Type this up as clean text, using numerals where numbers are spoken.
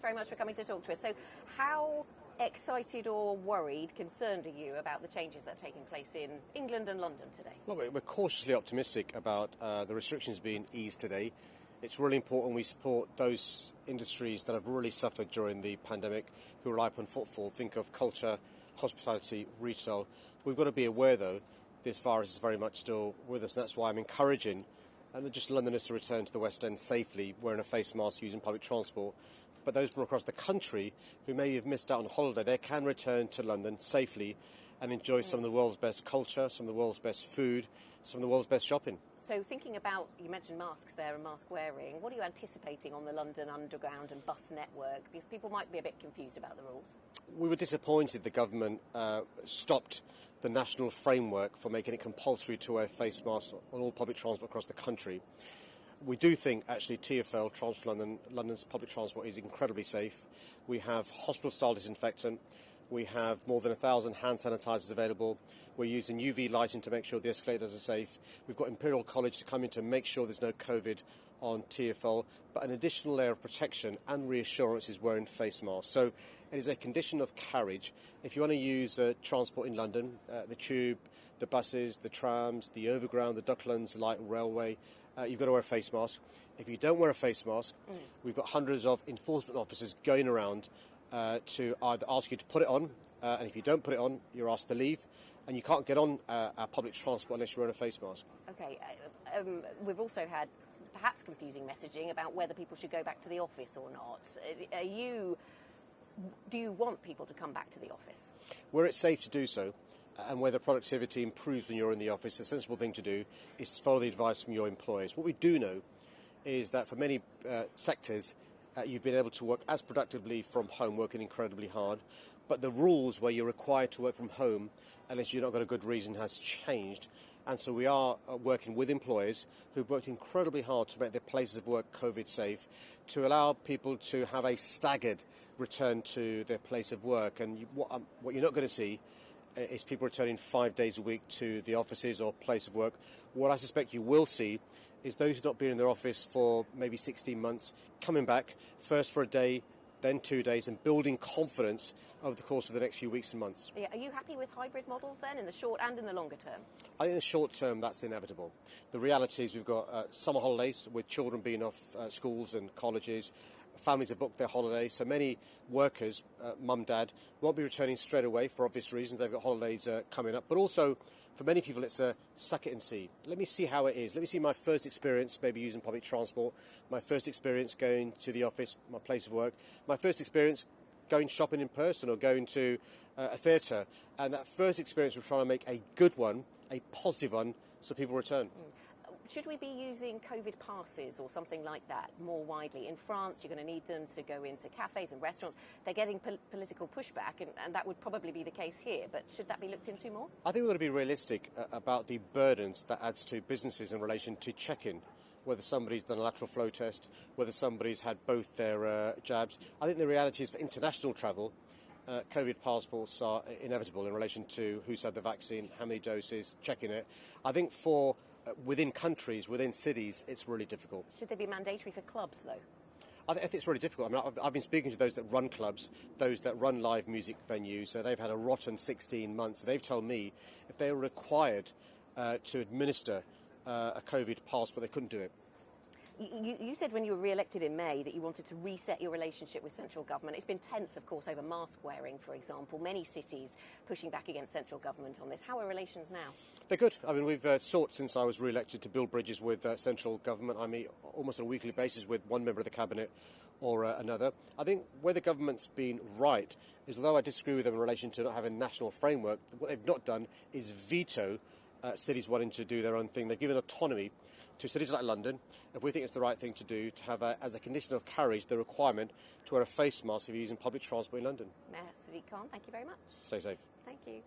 thanks very much for coming to talk to us. So how excited or worried, concerned are you about the changes that are taking place in England and London today? Well, we're cautiously optimistic about the restrictions being eased today. It's really important we support those industries that have really suffered during the pandemic, who rely upon footfall. Think of culture, hospitality, retail. We've got to be aware, though, this virus is very much still with us. And that's why I'm encouraging just Londoners to return to the West End safely, wearing a face mask, using public transport. But those from across the country who maybe have missed out on holiday, they can return to London safely and enjoy some of the world's best culture, some of the world's best food, some of the world's best shopping. So thinking about, you mentioned masks there and mask wearing, what are you anticipating on the London Underground and bus network? Because people might be a bit confused about the rules. We were disappointed the government stopped the national framework for making it compulsory to wear face masks on all public transport across the country. We do think, actually, TfL, Transport London, London's public transport is incredibly safe. We have hospital-style disinfectant. We have more than 1,000 hand sanitisers available. We're using UV lighting to make sure the escalators are safe. We've got Imperial College to come in to make sure there's no COVID on TfL. But an additional layer of protection and reassurance is wearing face masks. So it is a condition of carriage. If you want to use transport in London, the tube, the buses, the trams, the overground, the Docklands Light Railway, you've got to wear a face mask. If you don't wear a face mask, we've got hundreds of enforcement officers going around to either ask you to put it on, and if you don't put it on, you're asked to leave, and you can't get on our public transport unless you're wearing a face mask. OK, we've also had perhaps confusing messaging about whether people should go back to the office or not. Do you want people to come back to the office? Where it's safe to do so, and where the productivity improves when you're in the office, the sensible thing to do is to follow the advice from your employers. What we do know is that for many sectors, you've been able to work as productively from home, working incredibly hard. But the rules where you're required to work from home, unless you've not got a good reason, has changed. And so we are working with employers who've worked incredibly hard to make their places of work COVID safe, to allow people to have a staggered return to their place of work. And what you're not going to see is people returning 5 days a week to the offices or place of work. What I suspect you will see is those who've not been in their office for maybe 16 months coming back, first for a day, then 2 days, and building confidence over the course of the next few weeks and months. Yeah, are you happy with hybrid models then, in the short and in the longer term? I think in the short term that's inevitable. The reality is we've got summer holidays with children being off schools and colleges. Families have booked their holidays, so many workers, mum, dad, won't be returning straight away for obvious reasons. They've got holidays coming up. But also, for many people, it's a suck it and see. Let me see how it is. Let me see my first experience, maybe using public transport, my first experience going to the office, my place of work, my first experience going shopping in person or going to a theatre. And that first experience, we're trying to make a good one, a positive one, so people return. Should we be using COVID passes or something like that more widely? In France, you're going to need them to go into cafes and restaurants. They're getting political pushback, and that would probably be the case here. But should that be looked into more? I think we've got to be realistic about the burdens that adds to businesses in relation to check-in, whether somebody's done a lateral flow test, whether somebody's had both their jabs. I think the reality is for international travel, COVID passports are inevitable in relation to who's had the vaccine, how many doses, checking it. I think for within countries, within cities, it's really difficult. Should they be mandatory for clubs, though? I think it's really difficult. I mean, I've been speaking to those that run clubs, those that run live music venues. So they've had a rotten 16 months. They've told me if they were required to administer a COVID passport, they couldn't do it. You said when you were re-elected in May that you wanted to reset your relationship with central government. It's been tense, of course, over mask wearing, for example. Many cities pushing back against central government on this. How are relations now? They're good. I mean, we've sought since I was re-elected to build bridges with central government. I meet almost on a weekly basis with one member of the cabinet or another. I think where the government's been right is, although I disagree with them in relation to not having a national framework, what they've not done is veto cities wanting to do their own thing. They've given autonomy to cities like London. If we think it's the right thing to do, to have, as a condition of carriage, the requirement to wear a face mask if you're using public transport in London. Mayor Sadiq, thank you very much. Stay safe. Thank you.